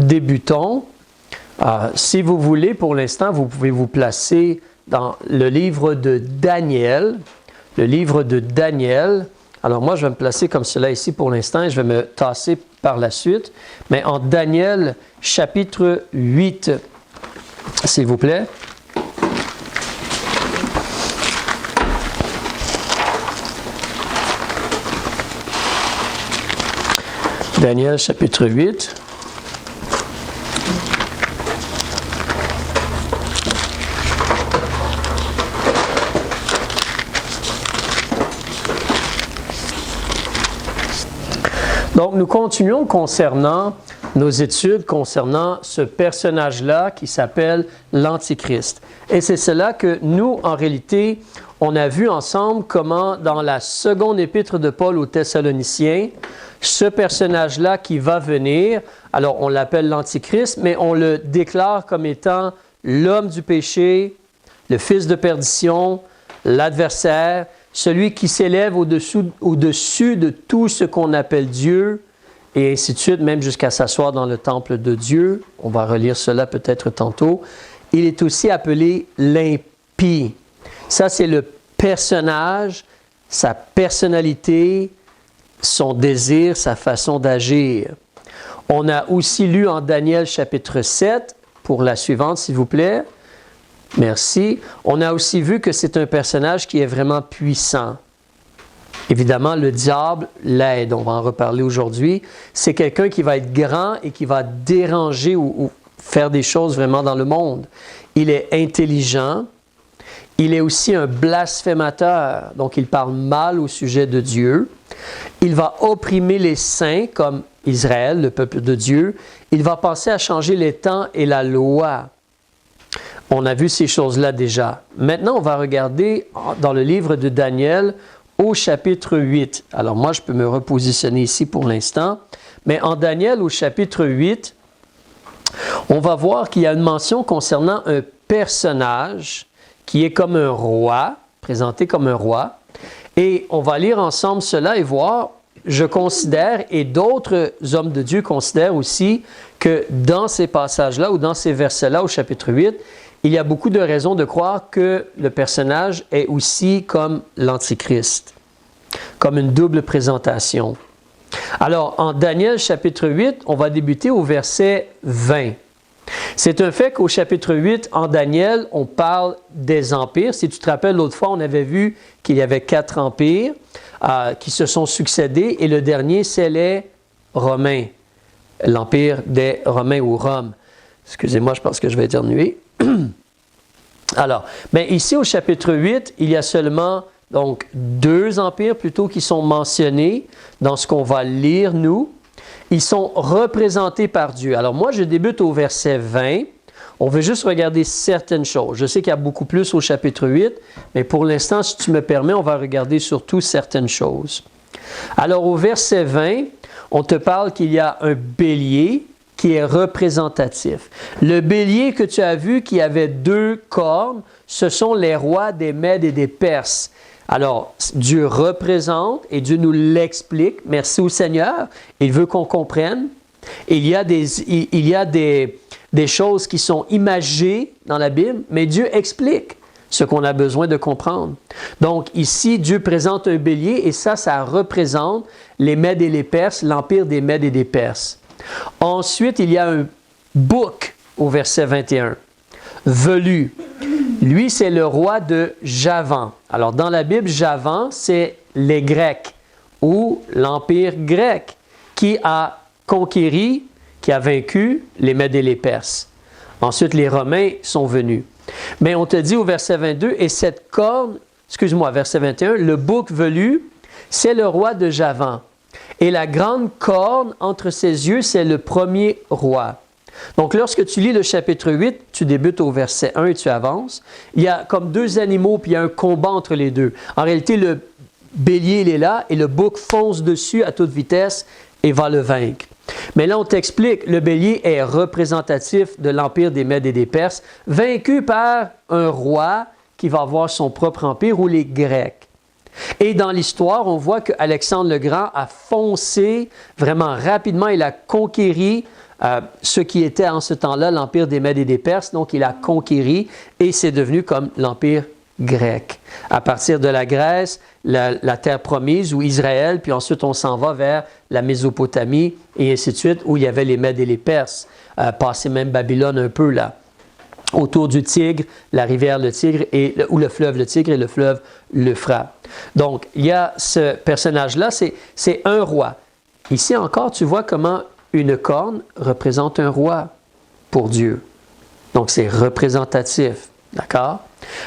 débutons. Si vous voulez, pour l'instant, vous pouvez vous placer dans le livre de Daniel. Le livre de Daniel. Alors moi, je vais me placer comme cela ici pour l'instant et je vais me tasser par la suite. Mais en Daniel, chapitre 8, s'il vous plaît. Daniel, chapitre 8. Donc, nous continuons concernant nos études concernant ce personnage-là qui s'appelle l'Antichrist. Et c'est cela que nous, en réalité, on a vu ensemble comment dans la seconde épître de Paul aux Thessaloniciens, ce personnage-là qui va venir, alors on l'appelle l'Antichrist, mais on le déclare comme étant l'homme du péché, le fils de perdition, l'adversaire, celui qui s'élève au-dessus de tout ce qu'on appelle Dieu, et ainsi de suite, même jusqu'à s'asseoir dans le temple de Dieu. On va relire cela peut-être tantôt. Il est aussi appelé l'impie. Ça, c'est le personnage, sa personnalité, son désir, sa façon d'agir. On a aussi lu en Daniel chapitre 7, pour la suivante, s'il vous plaît. Merci. On a aussi vu que c'est un personnage qui est vraiment puissant. Évidemment, le diable l'aide. On va en reparler aujourd'hui. C'est quelqu'un qui va être grand et qui va déranger ou faire des choses vraiment dans le monde. Il est intelligent. Il est aussi un blasphémateur. Donc, il parle mal au sujet de Dieu. Il va opprimer les saints comme Israël, le peuple de Dieu. Il va penser à changer les temps et la loi. On a vu ces choses-là déjà. Maintenant, on va regarder dans le livre de Daniel au chapitre 8. Alors moi, je peux me repositionner ici pour l'instant. Mais en Daniel au chapitre 8, on va voir qu'il y a une mention concernant un personnage qui est comme un roi, présenté comme un roi. Et on va lire ensemble cela et voir, je considère, et d'autres hommes de Dieu considèrent aussi, que dans ces passages-là ou dans ces versets-là au chapitre 8, il y a beaucoup de raisons de croire que le personnage est aussi comme l'Antichrist, comme une double présentation. Alors, en Daniel chapitre 8, on va débuter au verset 20. C'est un fait qu'au chapitre 8, en Daniel, on parle des empires. Si tu te rappelles, l'autre fois, on avait vu qu'il y avait 4 empires qui se sont succédés et le dernier, c'est les Romains, l'empire des Romains ou Rome. Excusez-moi, je pense que je vais éternuer. Alors, mais ici au chapitre 8, il y a seulement donc 2 empires plutôt qui sont mentionnés dans ce qu'on va lire nous. Ils sont représentés par Dieu. Alors moi, je débute au verset 20. On veut juste regarder certaines choses. Je sais qu'il y a beaucoup plus au chapitre 8, mais pour l'instant, si tu me permets, on va regarder surtout certaines choses. Alors au verset 20, on te parle qu'il y a un bélier qui est représentatif. Le bélier que tu as vu qui avait 2 cornes, ce sont les rois des Mèdes et des Perses. Alors, Dieu représente et Dieu nous l'explique. Merci au Seigneur. Il veut qu'on comprenne. Il y a des choses qui sont imagées dans la Bible, mais Dieu explique ce qu'on a besoin de comprendre. Donc, ici, Dieu présente un bélier et ça représente les Mèdes et les Perses, l'empire des Mèdes et des Perses. Ensuite, il y a un bouc au verset 21. Velu. Lui, c'est le roi de Javan. Alors, dans la Bible, Javan, c'est les Grecs ou l'empire grec qui a conquéri, qui a vaincu les Mèdes et les Perses. Ensuite, les Romains sont venus. Mais on te dit au verset 22, et cette corne, verset 21, le bouc velu, c'est le roi de Javan. Et la grande corne entre ses yeux, c'est le premier roi. Donc, lorsque tu lis le chapitre 8, tu débutes au verset 1 et tu avances. Il y a comme 2 animaux, puis il y a un combat entre les 2. En réalité, le bélier, il est là, et le bouc fonce dessus à toute vitesse et va le vaincre. Mais là, on t'explique, le bélier est représentatif de l'empire des Mèdes et des Perses, vaincu par un roi qui va avoir son propre empire, ou les Grecs. Et dans l'histoire, on voit qu'Alexandre le Grand a foncé vraiment rapidement, il a conquéri ce qui était en ce temps-là l'empire des Mèdes et des Perses, donc il a conquéri et c'est devenu comme l'empire grec. À partir de la Grèce, la terre promise ou Israël, puis ensuite on s'en va vers la Mésopotamie et ainsi de suite, où il y avait les Mèdes et les Perses, passé même Babylone un peu là, autour du Tigre, la rivière le Tigre, ou le fleuve le Tigre et le fleuve l'Euphrate. Donc, il y a ce personnage-là, c'est un roi. Ici encore, tu vois comment une corne représente un roi pour Dieu. Donc, c'est représentatif. D'accord?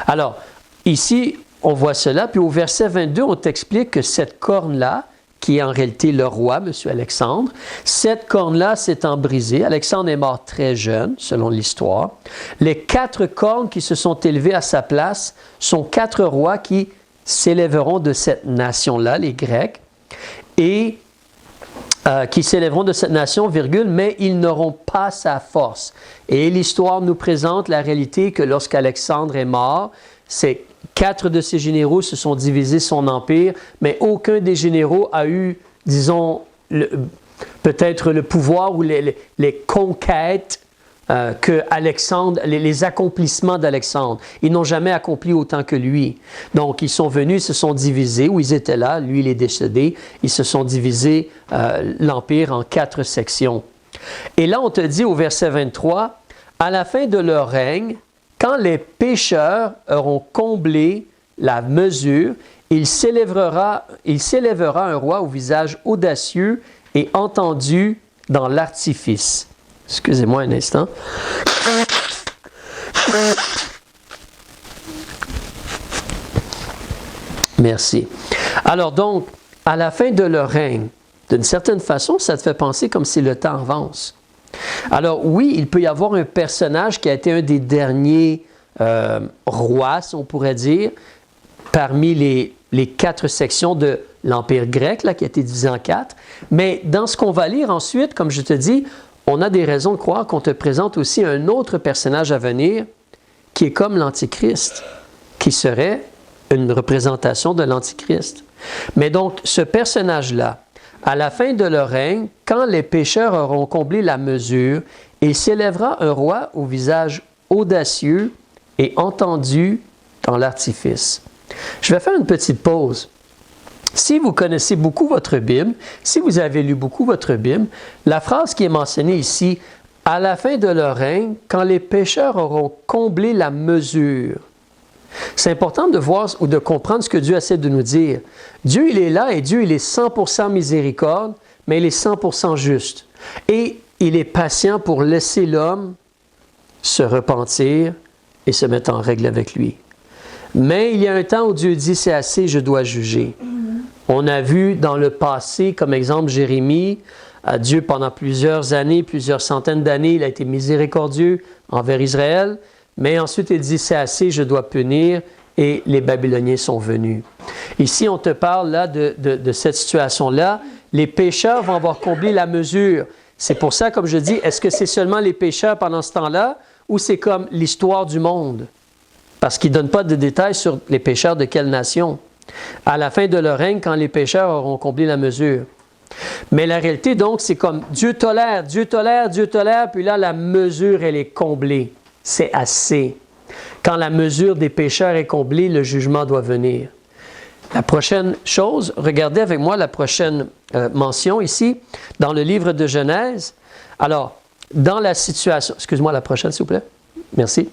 Alors, ici, on voit cela, puis au verset 22, on t'explique que cette corne-là, qui est en réalité le roi, M. Alexandre, cette corne-là s'étant brisée, Alexandre est mort très jeune, selon l'histoire. Les 4 cornes qui se sont élevées à sa place sont 4 rois qui s'élèveront de cette nation-là, les Grecs, et qui s'élèveront de cette nation, mais ils n'auront pas sa force. Et l'histoire nous présente la réalité que lorsqu'Alexandre est mort, c'est 4 de ses généraux se sont divisés son empire, mais aucun des généraux a eu, disons, peut-être le pouvoir ou les conquêtes que Alexandre, les accomplissements d'Alexandre. Ils n'ont jamais accompli autant que lui. Donc, ils sont venus, ils se sont divisés, où ils étaient là, lui, il est décédé, ils se sont divisés l'empire en 4 sections. Et là, on te dit au verset 23, « À la fin de leur règne, quand les pécheurs auront comblé la mesure, il s'élèvera un roi au visage audacieux et entendu dans l'artifice. » Excusez-moi un instant. Merci. Alors donc, à la fin de leur règne, d'une certaine façon, ça te fait penser comme si le temps avance. Alors oui, il peut y avoir un personnage qui a été un des derniers rois, si on pourrait dire, parmi les 4 sections de l'Empire grec, là, qui a été divisé en 4. Mais dans ce qu'on va lire ensuite, comme je te dis, on a des raisons de croire qu'on te présente aussi un autre personnage à venir qui est comme l'Antichrist, qui serait une représentation de l'Antichrist. Mais donc, ce personnage-là, à la fin de leur règne, quand les pécheurs auront comblé la mesure, il s'élèvera un roi au visage audacieux et entendu dans l'artifice. Je vais faire une petite pause. Si vous connaissez beaucoup votre Bible, si vous avez lu beaucoup votre Bible, la phrase qui est mentionnée ici, « à la fin de leur règne, quand les pécheurs auront comblé la mesure », c'est important de voir ou de comprendre ce que Dieu essaie de nous dire. Dieu, il est là et Dieu, il est 100% miséricorde, mais il est 100% juste. Et il est patient pour laisser l'homme se repentir et se mettre en règle avec lui. Mais il y a un temps où Dieu dit, c'est assez, je dois juger. On a vu dans le passé, comme exemple, Jérémie, Dieu pendant plusieurs années, plusieurs centaines d'années, il a été miséricordieux envers Israël, mais ensuite il dit, c'est assez, je dois punir, et les Babyloniens sont venus. Ici, on te parle là de cette situation-là. Les pécheurs vont avoir comblé la mesure. C'est pour ça, comme je dis, est-ce que c'est seulement les pécheurs pendant ce temps-là, ou c'est comme l'histoire du monde? Parce qu'il ne donne pas de détails sur les pécheurs de quelle nation. À la fin de leur règne, quand les pécheurs auront comblé la mesure. Mais la réalité, donc, c'est comme Dieu tolère, Dieu tolère, Dieu tolère, puis là, la mesure, elle est comblée. C'est assez. Quand la mesure des pécheurs est comblée, le jugement doit venir. La prochaine chose, regardez avec moi la prochaine mention ici, dans le livre de Genèse. Alors, dans la situation... Excuse-moi, la prochaine, s'il vous plaît. Merci.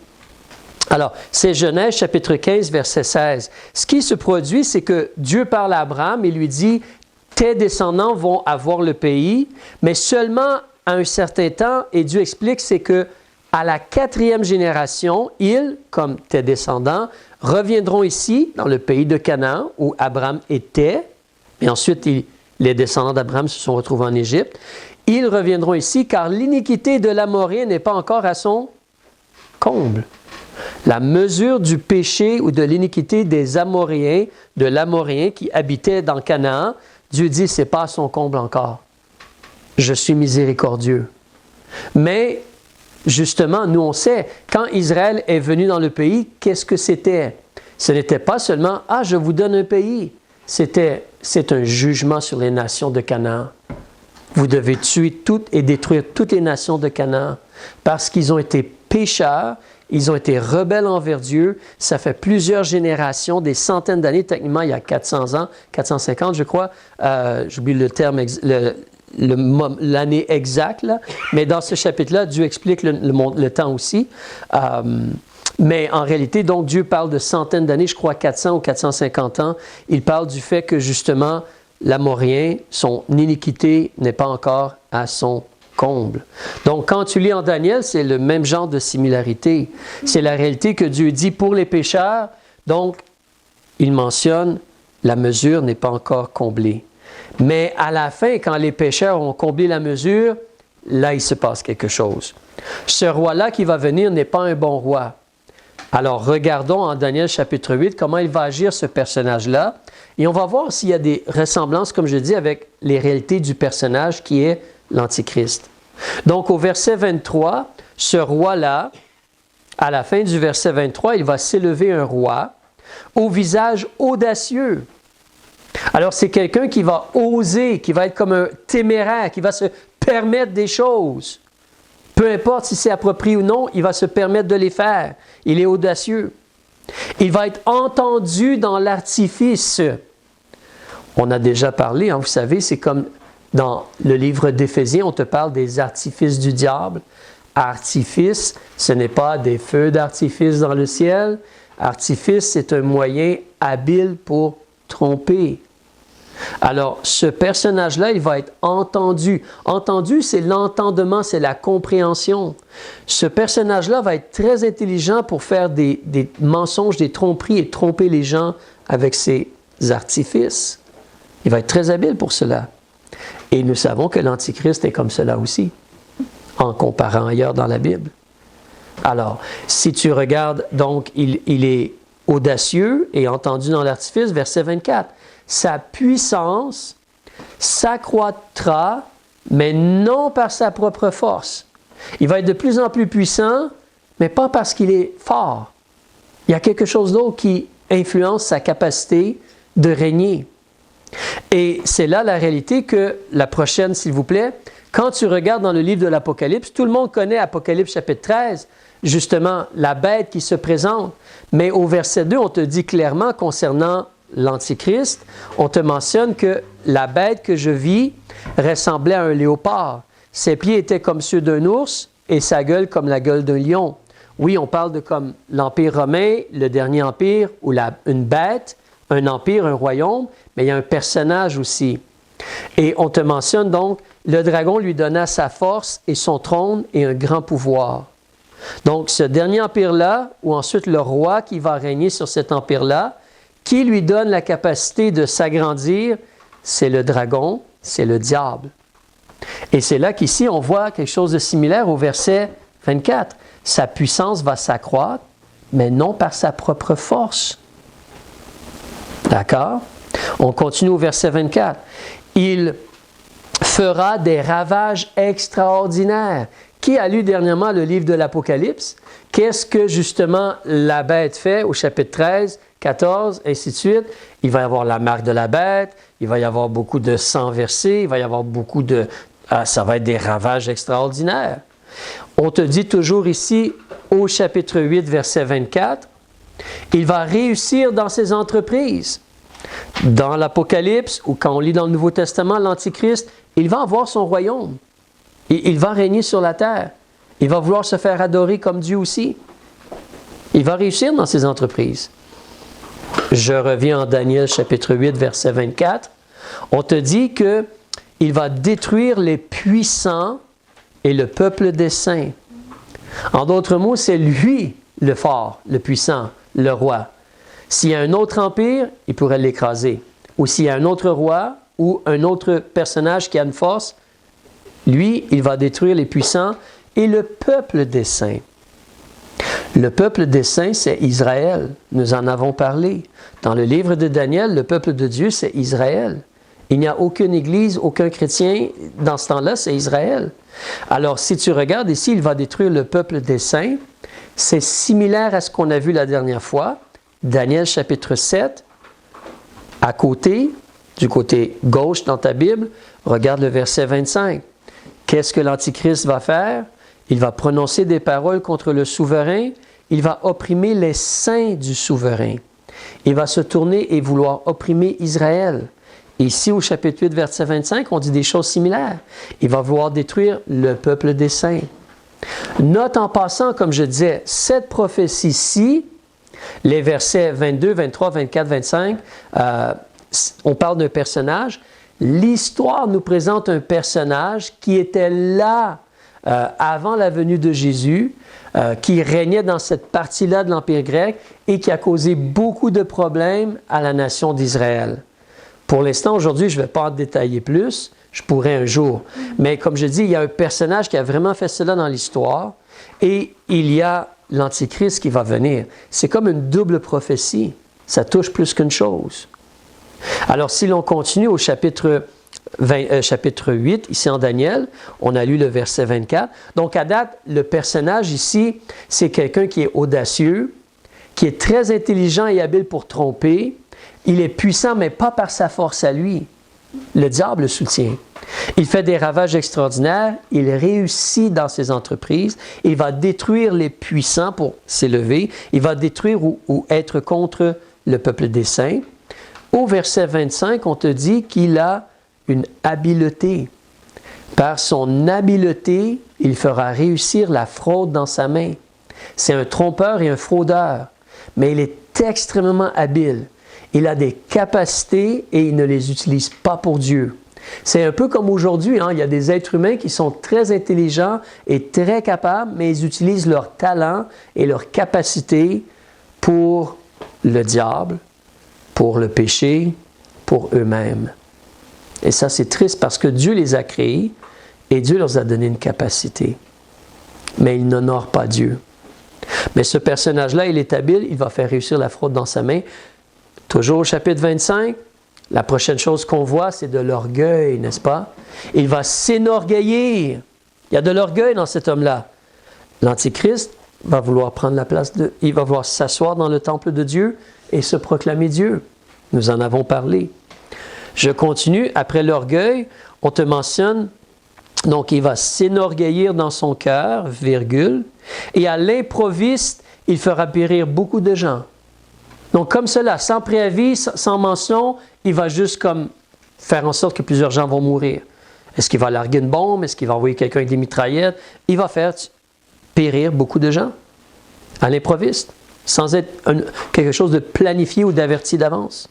Alors, c'est Genèse chapitre 15, verset 16. Ce qui se produit, c'est que Dieu parle à Abraham et lui dit, « Tes descendants vont avoir le pays, mais seulement à un certain temps. » Et Dieu explique, c'est que à la 4e génération, ils, comme tes descendants, reviendront ici, dans le pays de Canaan, où Abraham était. Et ensuite, les descendants d'Abraham se sont retrouvés en Égypte. Ils reviendront ici, car l'iniquité de l'Amorien n'est pas encore à son comble. La mesure du péché ou de l'iniquité des Amoréens, de l'Amoréen qui habitait dans Canaan, Dieu dit, c'est pas à son comble encore. Je suis miséricordieux. Mais, justement, nous on sait, quand Israël est venu dans le pays, qu'est-ce que c'était? Ce n'était pas seulement, « Ah, je vous donne un pays ». C'est un jugement sur les nations de Canaan. vous devez tuer toutes et détruire toutes les nations de Canaan, parce qu'ils ont été pécheurs, ils ont été rebelles envers Dieu. Ça fait plusieurs générations, des centaines d'années, techniquement il y a 400 ans, 450 je crois, j'oublie le terme, l'année exacte, là. Mais dans ce chapitre-là, Dieu explique le temps aussi. Mais en réalité, donc, Dieu parle de centaines d'années, je crois 400 ou 450 ans. Il parle du fait que, justement, l'Amorien, son iniquité n'est pas encore à son comble. Donc, quand tu lis en Daniel, c'est le même genre de similarité. C'est la réalité que Dieu dit pour les pécheurs. Donc, il mentionne, la mesure n'est pas encore comblée. Mais à la fin, quand les pécheurs ont comblé la mesure, là, il se passe quelque chose. Ce roi-là qui va venir n'est pas un bon roi. Alors, regardons en Daniel chapitre 8 comment il va agir ce personnage-là. Et on va voir s'il y a des ressemblances, comme je dis, avec les réalités du personnage qui est l'Antichrist. Donc, au verset 23, ce roi-là, à la fin du verset 23, il va s'élever un roi au visage audacieux. Alors, c'est quelqu'un qui va oser, qui va être comme un téméraire, qui va se permettre des choses. Peu importe si c'est approprié ou non, il va se permettre de les faire. Il est audacieux. Il va être entendu dans l'artifice. On a déjà parlé, vous savez, c'est comme dans le livre d'Éphésiens, on te parle des artifices du diable. Artifice, ce n'est pas des feux d'artifice dans le ciel. Artifice, c'est un moyen habile pour tromper. Alors, ce personnage-là, il va être entendu. Entendu, c'est l'entendement, c'est la compréhension. Ce personnage-là va être très intelligent pour faire des mensonges, des tromperies et tromper les gens avec ses artifices. Il va être très habile pour cela. Et nous savons que l'Antichrist est comme cela aussi, en comparant ailleurs dans la Bible. Alors, si tu regardes, donc, il est audacieux et entendu dans l'artifice, verset 24. Sa puissance s'accroîtra, mais non par sa propre force. Il va être de plus en plus puissant, mais pas parce qu'il est fort. Il y a quelque chose d'autre qui influence sa capacité de régner. Et c'est là la réalité que, la prochaine s'il vous plaît, quand tu regardes dans le livre de l'Apocalypse, tout le monde connaît Apocalypse chapitre 13, justement la bête qui se présente. Mais au verset 2, on te dit clairement concernant l'Antichrist, on te mentionne que la bête que je vis ressemblait à un léopard. Ses pieds étaient comme ceux d'un ours et sa gueule comme la gueule d'un lion. Oui, on parle de comme l'Empire romain, le dernier empire, ou une bête, un empire, un royaume, mais il y a un personnage aussi. Et on te mentionne donc, le dragon lui donna sa force et son trône et un grand pouvoir. Donc, ce dernier empire-là, ou ensuite le roi qui va régner sur cet empire-là, qui lui donne la capacité de s'agrandir, c'est le dragon, c'est le diable. Et c'est là qu'ici, on voit quelque chose de similaire au verset 24. Sa puissance va s'accroître, mais non par sa propre force. D'accord? On continue au verset 24. Il fera des ravages extraordinaires. Qui a lu dernièrement le livre de l'Apocalypse? Qu'est-ce que justement la bête fait au chapitre 13, 14, ainsi de suite? Il va y avoir la marque de la bête, il va y avoir beaucoup de sang versé, il va y avoir beaucoup de... ça va être des ravages extraordinaires. On te dit toujours ici, au chapitre 8, verset 24, il va réussir dans ses entreprises. Dans l'Apocalypse, ou quand on lit dans le Nouveau Testament, l'Antichrist, il va avoir son royaume. Il va régner sur la terre. Il va vouloir se faire adorer comme Dieu aussi. Il va réussir dans ses entreprises. Je reviens en Daniel chapitre 8, verset 24. On te dit qu'il va détruire les puissants et le peuple des saints. En d'autres mots, c'est lui le fort, le puissant, le roi. S'il y a un autre empire, il pourrait l'écraser. Ou s'il y a un autre roi ou un autre personnage qui a une force, lui, il va détruire les puissants et le peuple des saints. Le peuple des saints, c'est Israël. Nous en avons parlé. Dans le livre de Daniel, le peuple de Dieu, c'est Israël. Il n'y a aucune église, aucun chrétien dans ce temps-là, c'est Israël. Alors, si tu regardes ici, il va détruire le peuple des saints. C'est similaire à ce qu'on a vu la dernière fois. Daniel chapitre 7, à côté, du côté gauche dans ta Bible, Regarde le verset 25. Qu'est-ce que l'Antichrist va faire? Il va prononcer des paroles contre le souverain. Il va opprimer les saints du souverain. Il va se tourner et vouloir opprimer Israël. Ici, au chapitre 8, verset 25, on dit des choses similaires. Il va vouloir détruire le peuple des saints. Note en passant, comme je disais, cette prophétie-ci, les versets 22, 23, 24, 25, on parle d'un personnage. L'histoire nous présente un personnage qui était là avant la venue de Jésus, qui régnait dans cette partie-là de l'Empire grec et qui a causé beaucoup de problèmes à la nation d'Israël. Pour l'instant, aujourd'hui, je ne vais pas en détailler plus, je pourrais un jour. Mais comme je dis, il y a un personnage qui a vraiment fait cela dans l'histoire et il y a l'Antichrist qui va venir. C'est comme une double prophétie, ça touche plus qu'une chose. Alors, si l'on continue au chapitre 8, ici en Daniel, on a lu le verset 24. Donc, à date, le personnage ici, c'est quelqu'un qui est audacieux, qui est très intelligent et habile pour tromper. Il est puissant, mais pas par sa force à lui. Le diable le soutient. Il fait des ravages extraordinaires, il réussit dans ses entreprises, il va détruire les puissants pour s'élever, il va détruire ou être contre le peuple des saints. Au verset 25, on te dit qu'il a une habileté. Par son habileté, il fera réussir la fraude dans sa main. C'est un trompeur et un fraudeur, mais il est extrêmement habile. Il a des capacités et il ne les utilise pas pour Dieu. C'est un peu comme aujourd'hui, il y a des êtres humains qui sont très intelligents et très capables, mais ils utilisent leur talent et leur capacité pour le diable, pour le péché, pour eux-mêmes. Et ça, c'est triste parce que Dieu les a créés et Dieu leur a donné une capacité. Mais ils n'honorent pas Dieu. Mais ce personnage-là, il est habile, il va faire réussir la fraude dans sa main. Toujours au chapitre 25, la prochaine chose qu'on voit, c'est de l'orgueil, n'est-ce pas? Il va s'énorgueillir. Il y a de l'orgueil dans cet homme-là. L'Antichrist va vouloir prendre la place il va vouloir s'asseoir dans le temple de Dieu et se proclamer Dieu. Nous en avons parlé. Je continue. Après l'orgueil, on te mentionne, donc il va s'énorgueillir dans son cœur, virgule, et à l'improviste, il fera périr beaucoup de gens. Donc comme cela, sans préavis, sans mention, il va juste comme faire en sorte que plusieurs gens vont mourir. Est-ce qu'il va larguer une bombe? Est-ce qu'il va envoyer quelqu'un avec des mitraillettes? Il va faire périr beaucoup de gens à l'improviste, sans être quelque chose de planifié ou d'averti d'avance.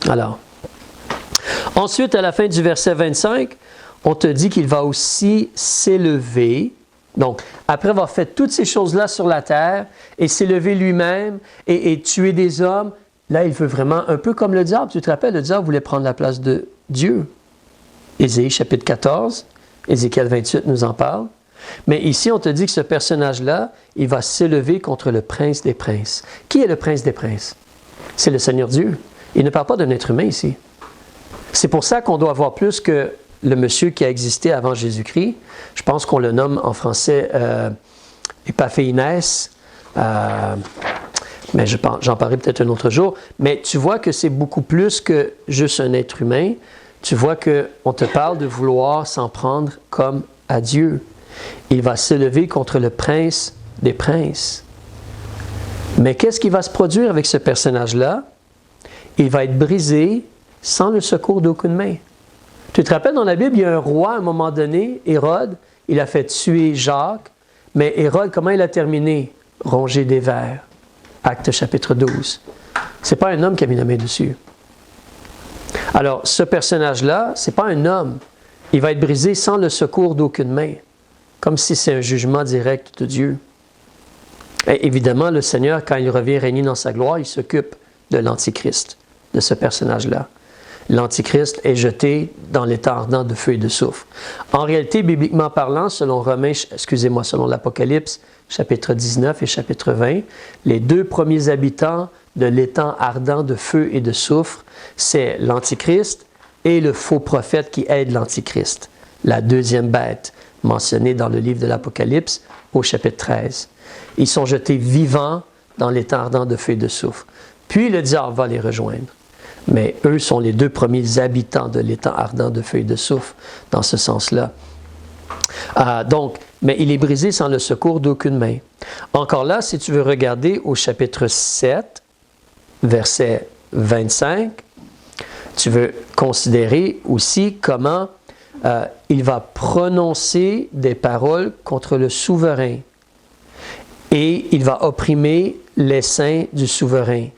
Alors, ensuite, à la fin du verset 25, on te dit qu'il va aussi s'élever. Donc, après avoir fait toutes ces choses-là sur la terre et s'élever lui-même et tuer des hommes, là, il veut vraiment, un peu comme le diable. Tu te rappelles, le diable voulait prendre la place de Dieu. Ésaïe chapitre 14, Ézéchiel 28 nous en parle. Mais ici, on te dit que ce personnage-là, il va s'élever contre le prince des princes. Qui est le prince des princes? C'est le Seigneur Dieu. Il ne parle pas d'un être humain ici. C'est pour ça qu'on doit voir plus que le monsieur qui a existé avant Jésus-Christ. Je pense qu'on le nomme en français Épaphéinès, mais j'en parlerai peut-être un autre jour. Mais tu vois que c'est beaucoup plus que juste un être humain. Tu vois qu'on te parle de vouloir s'en prendre comme à Dieu. Il va s'élever contre le prince des princes. Mais qu'est-ce qui va se produire avec ce personnage-là? Il va être brisé sans le secours d'aucune main. Tu te rappelles, dans la Bible, il y a un roi, à un moment donné, Hérode, il a fait tuer Jacques, mais Hérode, comment il a terminé? Rongé des vers. Actes chapitre 12. Ce n'est pas un homme qui a mis la main dessus. Alors, ce personnage-là, ce n'est pas un homme. Il va être brisé sans le secours d'aucune main, comme si c'est un jugement direct de Dieu. Et évidemment, le Seigneur, quand il revient régner dans sa gloire, il s'occupe de l'Antichrist, de ce personnage-là. L'Antichrist est jeté dans l'état ardent de feu et de soufre. En réalité, bibliquement parlant, selon l'Apocalypse, chapitre 19 et chapitre 20, les deux premiers habitants de l'étang ardent de feu et de soufre, c'est l'Antichrist et le faux prophète qui aide l'Antichrist, la deuxième bête, mentionnée dans le livre de l'Apocalypse au chapitre 13. Ils sont jetés vivants dans l'étang ardent de feu et de soufre. Puis le diable va les rejoindre. Mais eux sont les deux premiers habitants de l'étang ardent de feuilles de soufre, dans ce sens-là. Mais il est brisé sans le secours d'aucune main. Encore là, si tu veux regarder au chapitre 7, verset 25, tu veux considérer aussi comment il va prononcer des paroles contre le souverain et il va opprimer les saints du souverain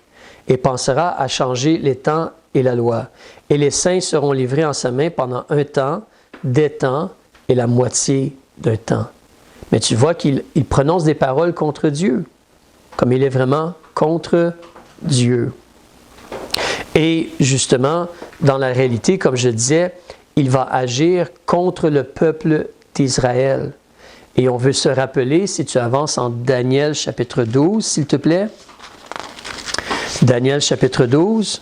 et pensera à changer les temps et la loi. Et les saints seront livrés en sa main pendant un temps, des temps et la moitié d'un temps. Mais tu vois qu'il prononce des paroles contre Dieu, comme il est vraiment contre Dieu. Et justement, dans la réalité, comme je disais, il va agir contre le peuple d'Israël. Et on veut se rappeler, si tu avances en Daniel chapitre 12, s'il te plaît. Daniel chapitre 12,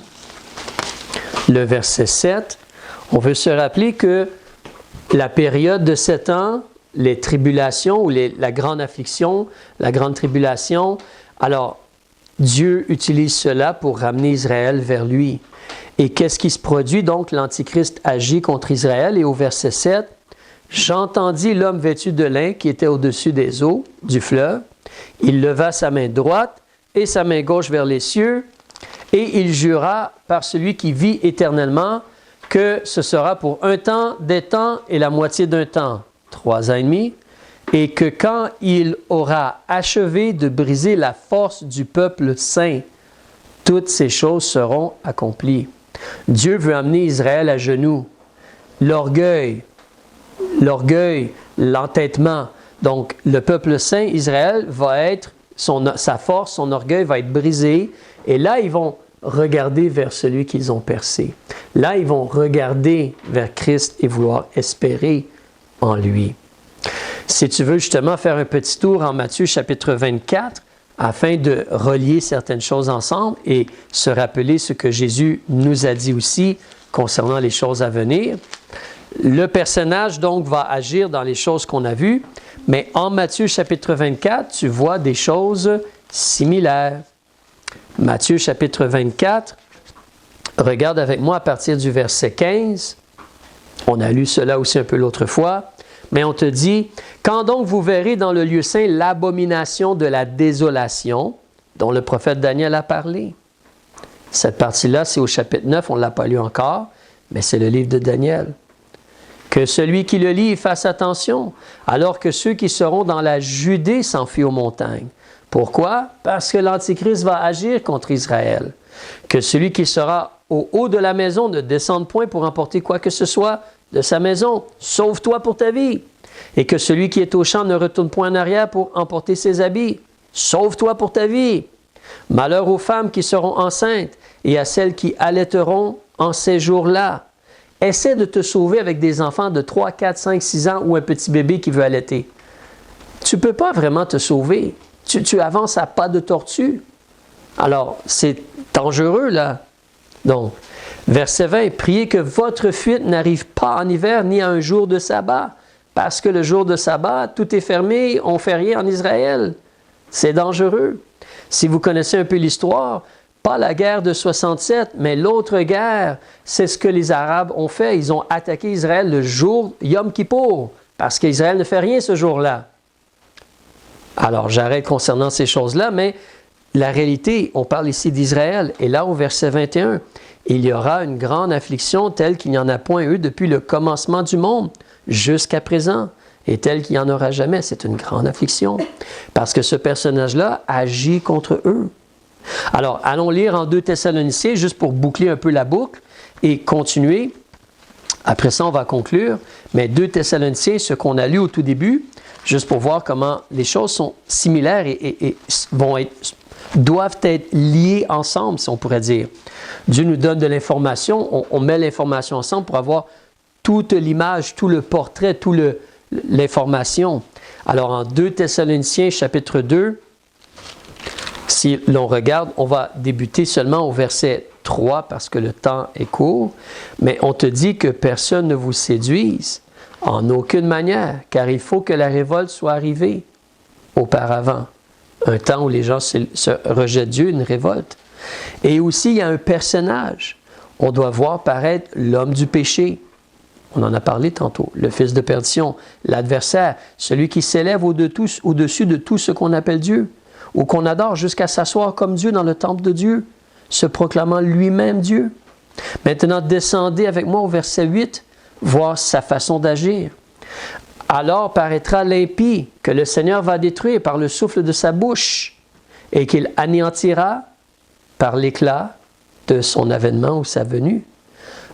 le verset 7. On veut se rappeler que la période de 7 ans, les tribulations ou la grande affliction, la grande tribulation, alors Dieu utilise cela pour ramener Israël vers lui. Et qu'est-ce qui se produit? Donc, l'Antichrist agit contre Israël. Et au verset 7, « J'entendis l'homme vêtu de lin qui était au-dessus des eaux du fleuve. Il leva sa main droite et sa main gauche vers les cieux, et il jura par celui qui vit éternellement que ce sera pour un temps, des temps et la moitié d'un temps, 3 ans et demi, et que quand il aura achevé de briser la force du peuple saint, toutes ces choses seront accomplies. » Dieu veut amener Israël à genoux. L'orgueil, l'entêtement. Donc, le peuple saint, Israël, va être, sa force, son orgueil va être brisé. Et là, ils vont regarder vers celui qu'ils ont percé. Là, ils vont regarder vers Christ et vouloir espérer en lui. Si tu veux justement faire un petit tour en Matthieu chapitre 24, afin de relier certaines choses ensemble et se rappeler ce que Jésus nous a dit aussi concernant les choses à venir. Le personnage donc va agir dans les choses qu'on a vues, mais en Matthieu chapitre 24, tu vois des choses similaires. Matthieu chapitre 24, regarde avec moi à partir du verset 15. On a lu cela aussi un peu l'autre fois. Mais on te dit, « Quand donc vous verrez dans le lieu saint l'abomination de la désolation, dont le prophète Daniel a parlé. » Cette partie-là, c'est au chapitre 9, on ne l'a pas lu encore, mais c'est le livre de Daniel. « Que celui qui le lit fasse attention, alors que ceux qui seront dans la Judée s'enfuient aux montagnes. » Pourquoi? Parce que l'Antichrist va agir contre Israël. « Que celui qui sera au haut de la maison ne descende point pour emporter quoi que ce soit de sa maison, sauve-toi pour ta vie. Et que celui qui est au champ ne retourne point en arrière pour emporter ses habits, sauve-toi pour ta vie. Malheur aux femmes qui seront enceintes et à celles qui allaiteront en ces jours-là. Essaie de te sauver avec des enfants de 3, 4, 5, 6 ans ou un petit bébé qui veut allaiter. Tu ne peux pas vraiment te sauver. Tu avances à pas de tortue. Alors, c'est dangereux là. Donc, verset 20, « Priez que votre fuite n'arrive pas en hiver ni à un jour de sabbat, parce que le jour de sabbat, tout est fermé, on ne fait rien en Israël. C'est dangereux. » Si vous connaissez un peu l'histoire, pas la guerre de 67, mais l'autre guerre, c'est ce que les Arabes ont fait. Ils ont attaqué Israël le jour Yom Kippour, parce qu'Israël ne fait rien ce jour-là. Alors, j'arrête concernant ces choses-là, mais la réalité, on parle ici d'Israël, et là au verset 21, il y aura une grande affliction telle qu'il n'y en a point eu depuis le commencement du monde jusqu'à présent, et telle qu'il n'y en aura jamais. C'est une grande affliction, parce que ce personnage-là agit contre eux. Alors, allons lire en 2 Thessaloniciens, juste pour boucler un peu la boucle, et continuer. Après ça, on va conclure. Mais 2 Thessaloniciens, ce qu'on a lu au tout début, juste pour voir comment les choses sont similaires et doivent être liées ensemble, si on pourrait dire. Dieu nous donne de l'information, on met l'information ensemble pour avoir toute l'image, tout le portrait, toute l'information. Alors en 2 Thessaloniciens chapitre 2, si l'on regarde, on va débuter seulement au verset 3 parce que le temps est court, mais on te dit que personne ne vous séduise en aucune manière, car il faut que la révolte soit arrivée auparavant. Un temps où les gens se rejettent Dieu, une révolte. Et aussi, il y a un personnage. on doit voir paraître l'homme du péché. On en a parlé tantôt. Le fils de perdition, l'adversaire, celui qui s'élève au-dessus de tout ce qu'on appelle Dieu, ou qu'on adore jusqu'à s'asseoir comme Dieu dans le temple de Dieu, se proclamant lui-même Dieu. Maintenant, descendez avec moi au verset 8, voir sa façon d'agir. Alors paraîtra l'impie que le Seigneur va détruire par le souffle de sa bouche et qu'il anéantira par l'éclat de son avènement ou sa venue.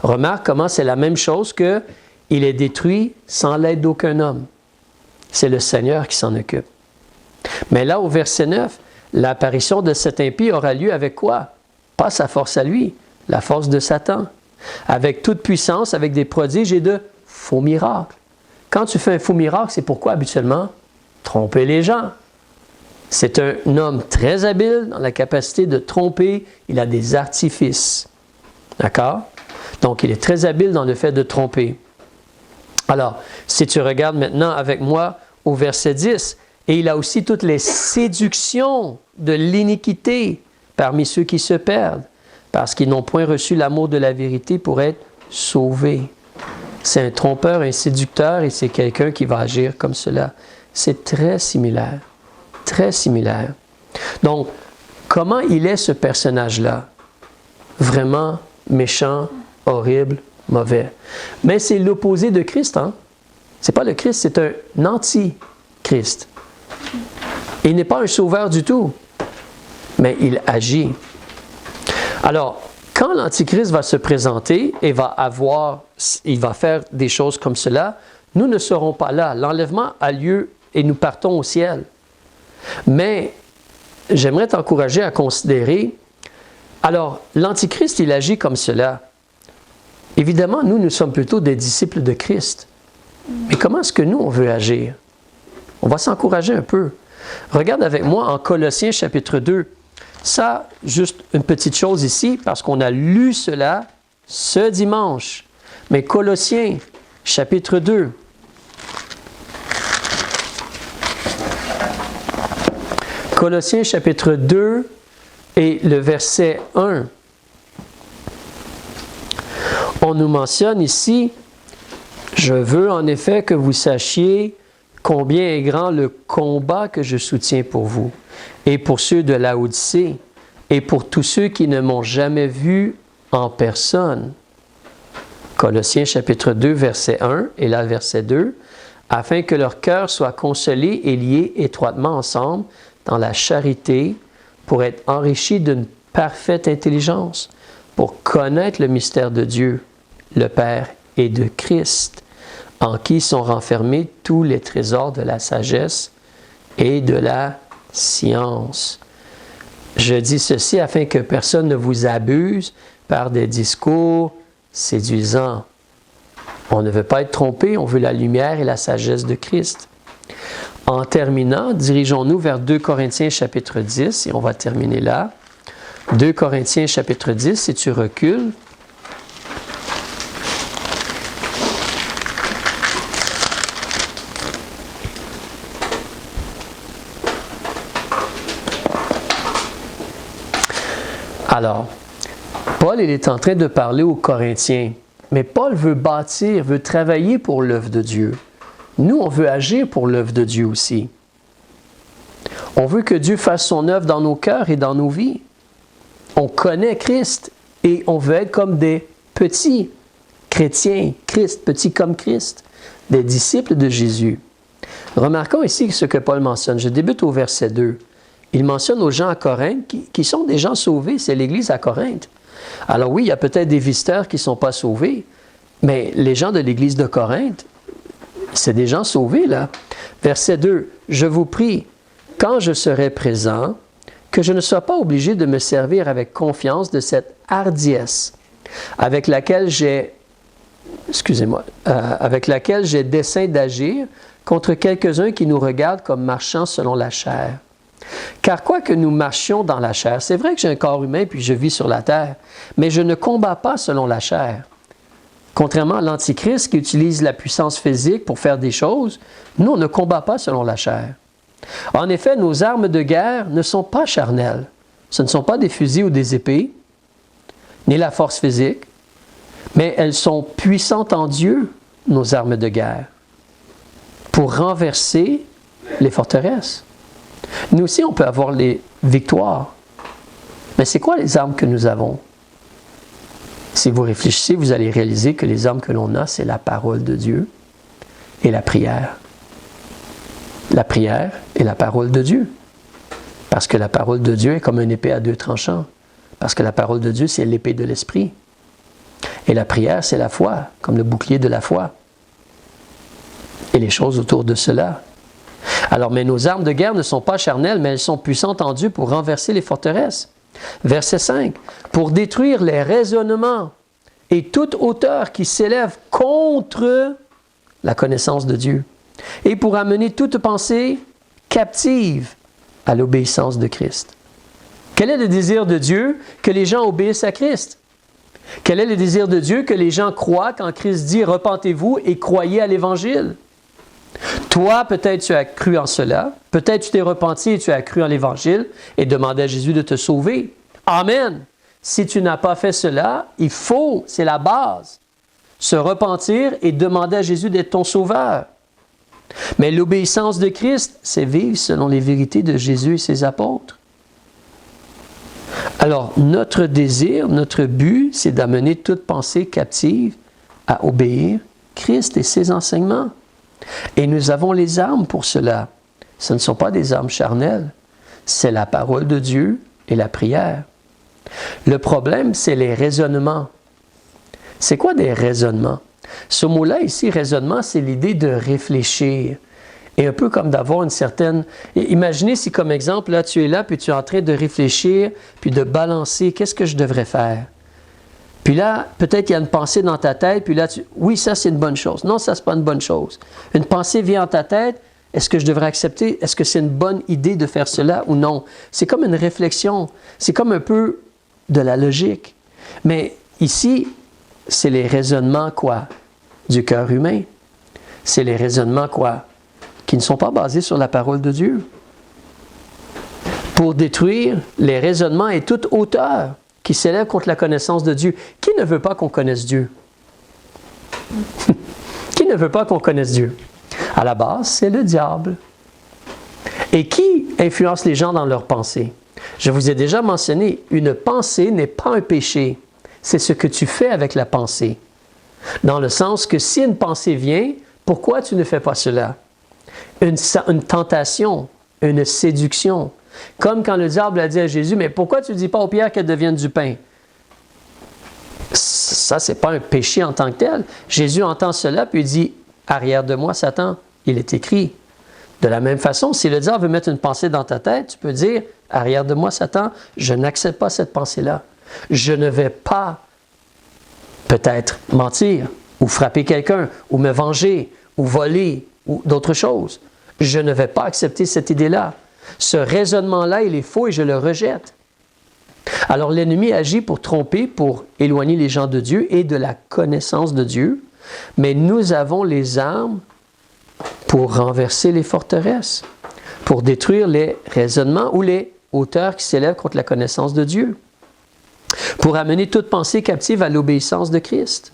Remarque comment c'est la même chose que il est détruit sans l'aide d'aucun homme. C'est le Seigneur qui s'en occupe. Mais là, au verset 9, l'apparition de cet impie aura lieu avec quoi? Pas sa force à lui, la force de Satan. Avec toute puissance, avec des prodiges et de faux miracles. Quand tu fais un faux miracle, c'est pourquoi habituellement? Tromper les gens. C'est un homme très habile dans la capacité de tromper. Il a des artifices. D'accord? Donc, il est très habile dans le fait de tromper. Alors, si tu regardes maintenant avec moi au verset 10, et il a aussi toutes les séductions de l'iniquité parmi ceux qui se perdent, parce qu'ils n'ont point reçu l'amour de la vérité pour être sauvés. C'est un trompeur, un séducteur, et c'est quelqu'un qui va agir comme cela. C'est très similaire. Très similaire. Donc, comment il est ce personnage-là? Vraiment méchant, horrible, mauvais. Mais c'est l'opposé de Christ, hein? C'est pas le Christ, c'est un anti-Christ. Il n'est pas un sauveur du tout, mais il agit. Alors, quand l'Antichrist va se présenter et il va faire des choses comme cela, nous ne serons pas là. L'enlèvement a lieu et nous partons au ciel. Mais j'aimerais t'encourager à considérer, alors, l'Antichrist, il agit comme cela. Évidemment, nous sommes plutôt des disciples de Christ. Mais comment est-ce que nous, on veut agir? On va s'encourager un peu. Regarde avec moi en Colossiens chapitre 2. Ça, juste une petite chose ici, parce qu'on a lu cela ce dimanche. Mais Colossiens chapitre 2. Colossiens chapitre 2 et le verset 1. On nous mentionne ici, « Je veux en effet que vous sachiez combien est grand le combat que je soutiens pour vous, et pour ceux de Laodicée, et pour tous ceux qui ne m'ont jamais vu en personne. » Colossiens chapitre 2, verset 1, et là verset 2, « Afin que leur cœur soit consolé et lié étroitement ensemble dans la charité, pour être enrichis d'une parfaite intelligence, pour connaître le mystère de Dieu, le Père et de Christ, en qui sont renfermés tous les trésors de la sagesse et de la science. » Je dis ceci afin que personne ne vous abuse par des discours séduisants. On ne veut pas être trompé, on veut la lumière et la sagesse de Christ. En terminant, dirigeons-nous vers 2 Corinthiens chapitre 10, et on va terminer là. 2 Corinthiens chapitre 10, si tu recules. Alors, Paul, il est en train de parler aux Corinthiens, mais Paul veut bâtir, veut travailler pour l'œuvre de Dieu. Nous, on veut agir pour l'œuvre de Dieu aussi. On veut que Dieu fasse son œuvre dans nos cœurs et dans nos vies. On connaît Christ et on veut être comme des petits chrétiens, Christ, petits comme Christ, des disciples de Jésus. Remarquons ici ce que Paul mentionne. Je débute au verset 2. Il mentionne aux gens à Corinthe qui sont des gens sauvés, c'est l'Église à Corinthe. Alors oui, il y a peut-être des visiteurs qui ne sont pas sauvés, mais les gens de l'Église de Corinthe, c'est des gens sauvés là. Verset 2, « Je vous prie, quand je serai présent, que je ne sois pas obligé de me servir avec confiance de cette hardiesse avec laquelle j'ai dessein d'agir contre quelques-uns qui nous regardent comme marchant selon la chair. Car quoique nous marchions dans la chair, c'est vrai que j'ai un corps humain puis je vis sur la terre, mais je ne combats pas selon la chair. Contrairement à l'Antichrist qui utilise la puissance physique pour faire des choses, nous, on ne combat pas selon la chair. En effet, nos armes de guerre ne sont pas charnelles. Ce ne sont pas des fusils ou des épées, ni la force physique, Mais elles sont puissantes en Dieu, nos armes de guerre, pour renverser les forteresses. Nous aussi, on peut avoir les victoires. Mais c'est quoi les armes que nous avons? Si vous réfléchissez, vous allez réaliser que les armes que l'on a, c'est la parole de Dieu et la prière. La prière et la parole de Dieu. Parce que la parole de Dieu est comme une épée à deux tranchants. Parce que la parole de Dieu, c'est l'épée de l'esprit. Et la prière, c'est la foi, comme le bouclier de la foi. Et les choses autour de cela. Alors, mais nos armes de guerre ne sont pas charnelles, mais elles sont puissantes en Dieu pour renverser les forteresses. Verset 5. Pour détruire les raisonnements et toute hauteur qui s'élève contre la connaissance de Dieu. Et pour amener toute pensée captive à l'obéissance de Christ. Quel est le désir de Dieu? Que les gens obéissent à Christ. Quel est le désir de Dieu? Que les gens croient quand Christ dit « Repentez-vous et croyez à l'Évangile ». Toi, peut-être tu as cru en cela. Peut-être tu t'es repenti et tu as cru en l'Évangile et demandé à Jésus de te sauver. Amen. Si tu n'as pas fait cela, il faut, c'est la base, se repentir et demander à Jésus d'être ton sauveur. Mais l'obéissance de Christ, c'est vivre selon les vérités de Jésus et ses apôtres. Alors, notre désir, notre but, c'est d'amener toute pensée captive à obéir Christ et ses enseignements. Et nous avons les armes pour cela. Ce ne sont pas des armes charnelles. C'est la parole de Dieu et la prière. Le problème, c'est les raisonnements. C'est quoi des raisonnements? Ce mot-là ici, raisonnement, c'est l'idée de réfléchir. Et un peu comme d'avoir une certaine... Imaginez si, comme exemple, là, tu es là, puis tu es en train de réfléchir, puis de balancer, qu'est-ce que je devrais faire? Puis là, peut-être qu'il y a une pensée dans ta tête, puis là, oui, ça, c'est une bonne chose. Non, ça, c'est pas une bonne chose. Une pensée vient en ta tête, est-ce que je devrais accepter? Est-ce que c'est une bonne idée de faire cela ou non? C'est comme une réflexion. C'est comme un peu de la logique. Mais ici, c'est les raisonnements, quoi? Du cœur humain. C'est les raisonnements, quoi? Qui ne sont pas basés sur la parole de Dieu. Pour détruire les raisonnements et toute hauteur qui s'élève contre la connaissance de Dieu. Qui ne veut pas qu'on connaisse Dieu? Qui ne veut pas qu'on connaisse Dieu? À la base, c'est le diable. Et qui influence les gens dans leurs pensées? Je vous ai déjà mentionné, une pensée n'est pas un péché. C'est ce que tu fais avec la pensée. Dans le sens que si une pensée vient, pourquoi tu ne fais pas cela? Une tentation, une séduction. Comme quand le diable a dit à Jésus, mais pourquoi tu ne dis pas aux pierres qu'elles deviennent du pain? Ça, ce n'est pas un péché en tant que tel. Jésus entend cela, puis il dit, arrière de moi, Satan, il est écrit. De la même façon, si le diable veut mettre une pensée dans ta tête, tu peux dire, arrière de moi, Satan, je n'accepte pas cette pensée-là. Je ne vais pas peut-être mentir, ou frapper quelqu'un, ou me venger, ou voler, ou d'autres choses. Je ne vais pas accepter cette idée-là. Ce raisonnement-là, il est faux et je le rejette. Alors l'ennemi agit pour tromper, pour éloigner les gens de Dieu et de la connaissance de Dieu. Mais nous avons les armes pour renverser les forteresses, pour détruire les raisonnements ou les hauteurs qui s'élèvent contre la connaissance de Dieu, pour amener toute pensée captive à l'obéissance de Christ.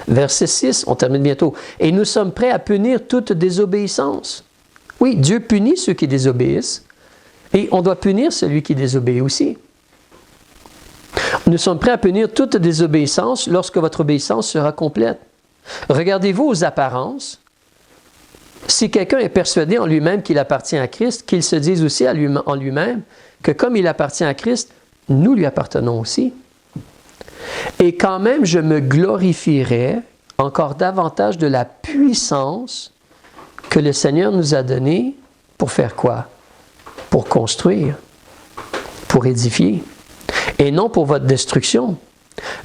Verset 6, on termine bientôt. Et nous sommes prêts à punir toute désobéissance. Oui, Dieu punit ceux qui désobéissent et on doit punir celui qui désobéit aussi. Nous sommes prêts à punir toute désobéissance lorsque votre obéissance sera complète. Regardez-vous aux apparences. Si quelqu'un est persuadé en lui-même qu'il appartient à Christ, qu'il se dise aussi en lui-même que comme il appartient à Christ, nous lui appartenons aussi. Et quand même, je me glorifierai encore davantage de la puissance que le Seigneur nous a donnée pour faire quoi? Pour construire, pour édifier, et non pour votre destruction.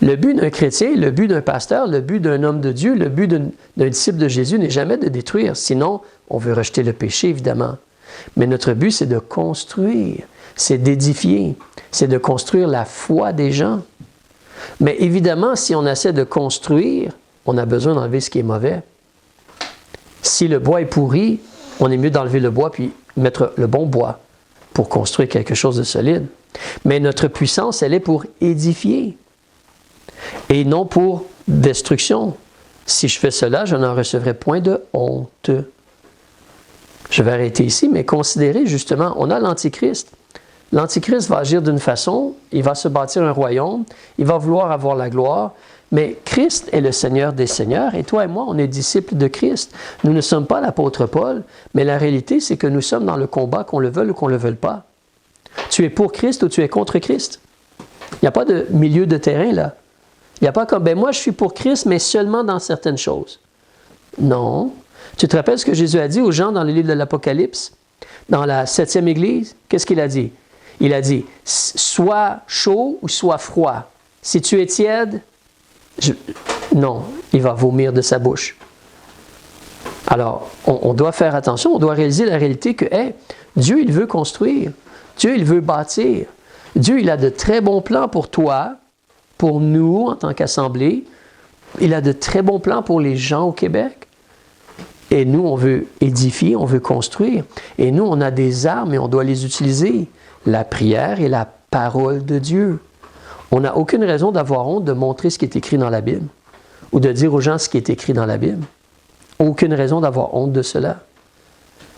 Le but d'un chrétien, le but d'un pasteur, le but d'un homme de Dieu, le but d'un disciple de Jésus n'est jamais de détruire. Sinon, on veut rejeter le péché, évidemment. Mais notre but, c'est de construire, c'est d'édifier, c'est de construire la foi des gens. Mais évidemment, si on essaie de construire, on a besoin d'enlever ce qui est mauvais. Si le bois est pourri, on est mieux d'enlever le bois puis mettre le bon bois pour construire quelque chose de solide. Mais notre puissance, elle est pour édifier et non pour destruction. Si je fais cela, je n'en recevrai point de honte. Je vais arrêter ici, mais considérez justement, on a l'Antichrist. L'Antichrist va agir d'une façon, il va se bâtir un royaume, il va vouloir avoir la gloire, mais Christ est le Seigneur des Seigneurs et toi et moi, on est disciples de Christ. Nous ne sommes pas l'apôtre Paul, mais la réalité, c'est que nous sommes dans le combat, qu'on le veuille ou qu'on ne le veuille pas. Tu es pour Christ ou tu es contre Christ. Il n'y a pas de milieu de terrain là. Il n'y a pas comme, moi je suis pour Christ, mais seulement dans certaines choses. Non. Tu te rappelles ce que Jésus a dit aux gens dans le livre de l'Apocalypse? Dans la 7e Église, qu'est-ce qu'il a dit? Il a dit, sois chaud ou sois froid. Si tu es tiède, non, il va vomir de sa bouche. Alors, on doit faire attention, on doit réaliser la réalité que Dieu, il veut construire. Dieu, il veut bâtir. Dieu, il a de très bons plans pour toi, pour nous en tant qu'assemblée. Il a de très bons plans pour les gens au Québec. Et nous, on veut édifier, on veut construire. Et nous, on a des armes et on doit les utiliser. La prière et la parole de Dieu. On n'a aucune raison d'avoir honte de montrer ce qui est écrit dans la Bible ou de dire aux gens ce qui est écrit dans la Bible. Aucune raison d'avoir honte de cela.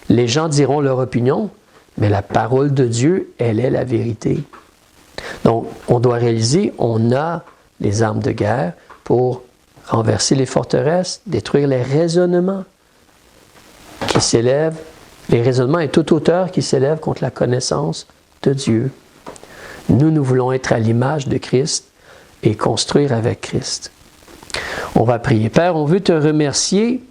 Les gens diront leur opinion, mais la parole de Dieu, elle est la vérité. Donc, on doit réaliser, on a les armes de guerre pour renverser les forteresses, détruire les raisonnements qui s'élèvent, les raisonnements et toute hauteur qui s'élève contre la connaissance de Dieu. Nous voulons être à l'image de Christ et construire avec Christ. On va prier. Père, on veut te remercier